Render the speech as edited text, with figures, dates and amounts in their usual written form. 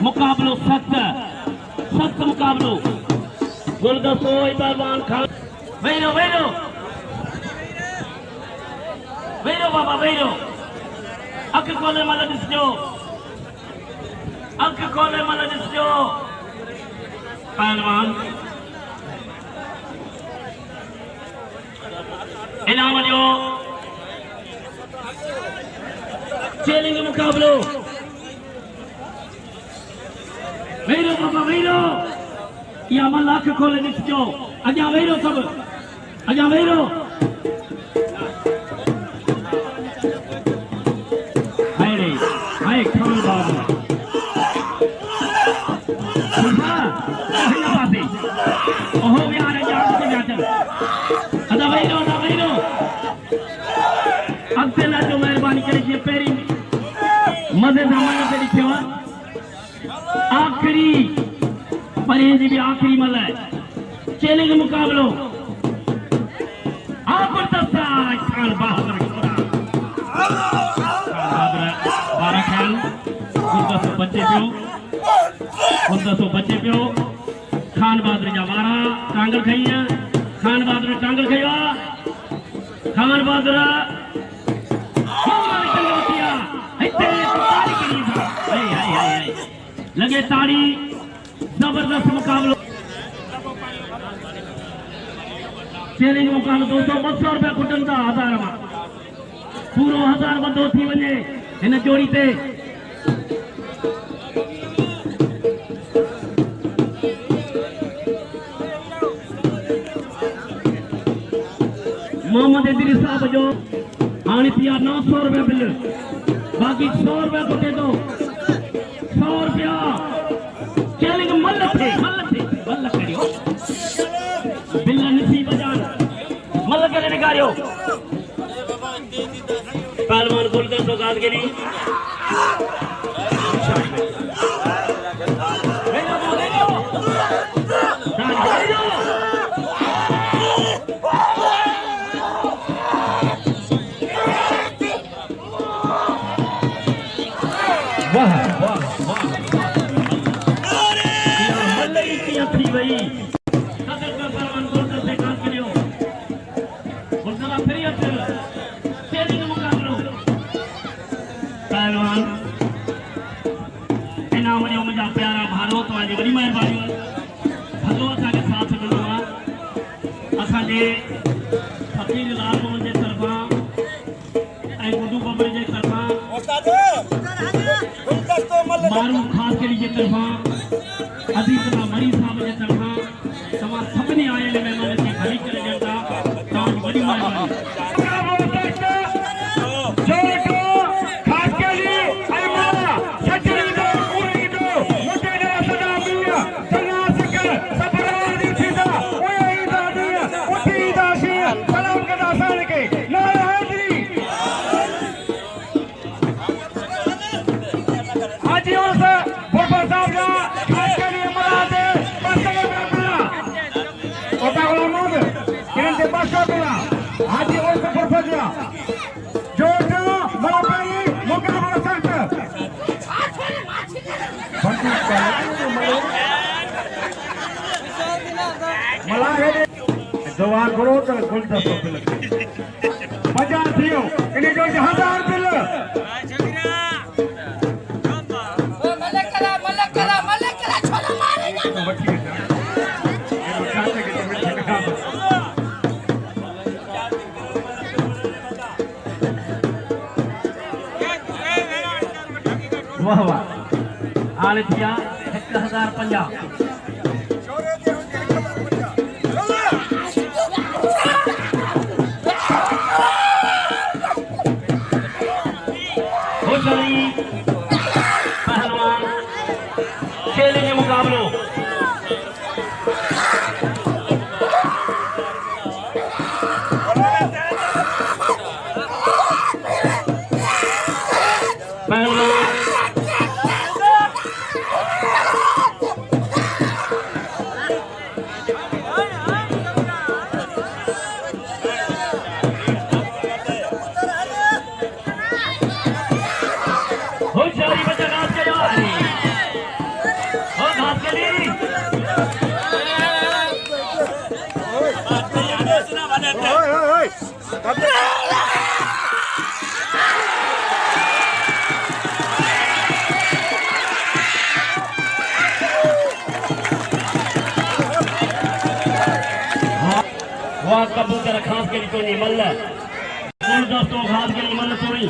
मुकाबलो सख्त सख्त मुकाबलो गुलदस्तो पहलवान खान वेरो वेरो वेरो बाबा वेरो अख खोले मल ॾिसजो अख खोले मल ॾिसजो पहलवान इनाम ॾियो चैलेंज मुकाबलो वेरो बाबा वेरो या मल अख खोले ॾिसजो अॻियां वेरो सभु अॻियां वेरो खान बाबू अॻिते लाजो महिरबानी करे जीअं पहिरीं मज़े सां मन ते ॾिठो आख़िरी परीअ जी बि आख़िरी महिल चैलेंज मुकाबलो खान बहादुर गुलदस्तो बचे पियो खान बहादुर जा 12 टांगल खई खान बहादुर टांगल खई खान बहादुर लगे ताड़ी जबरदस्त मुकाबलो चैलेंज मुकाबलो दोस्तों 200 रुपया खुटन था 1000 में पूरो 1000 वधो थी वने इन जोड़ी ते मोहम्मद इदरीस साहब जो हाणे थिया 900 रुपया बिल बाक़ी 100 रुपया खुटे तो 100 रुपया चैलेंज मल करियो बिल नसीब जान मल करे निकारियो पहलवान गुलदस्तो गादगिरी वाह वाह थी वही पहलवान गुलदस्ते गादगिरियो गुलदस्ता फिर चैलेंज मुकाबलो पहलवान इनाम ॾियो मुंहिंजा प्यारा भारो तव्हांजी वॾी महिरबानी भलो असांखे साथ ॾिनो आहे असांजे फकीर लाल मोहन जे तरफ़ां ऐं गुड्डू बबड़े जे तरफ़ां मारू ख़ासि करी जे तरफ़ां अज़ीज़ुल्लाह मरी साहब जे तरफ़ां तव्हां सभिनी आयल महिमाननि खे खणी करे ॾियनि था तव्हांजी वॾी महिरबानी दुआ करो तो गुलदस्तो बिल मजा थियो इन जो 1000 बिल मलक करा छोला मारे वाह वाह हाले थिया 1050 पहलवान चैलेंज मुकाबलो कबूतर खास के लिए तो नहीं मल्ल दोस्तों खास के लिए मल्ल पूरी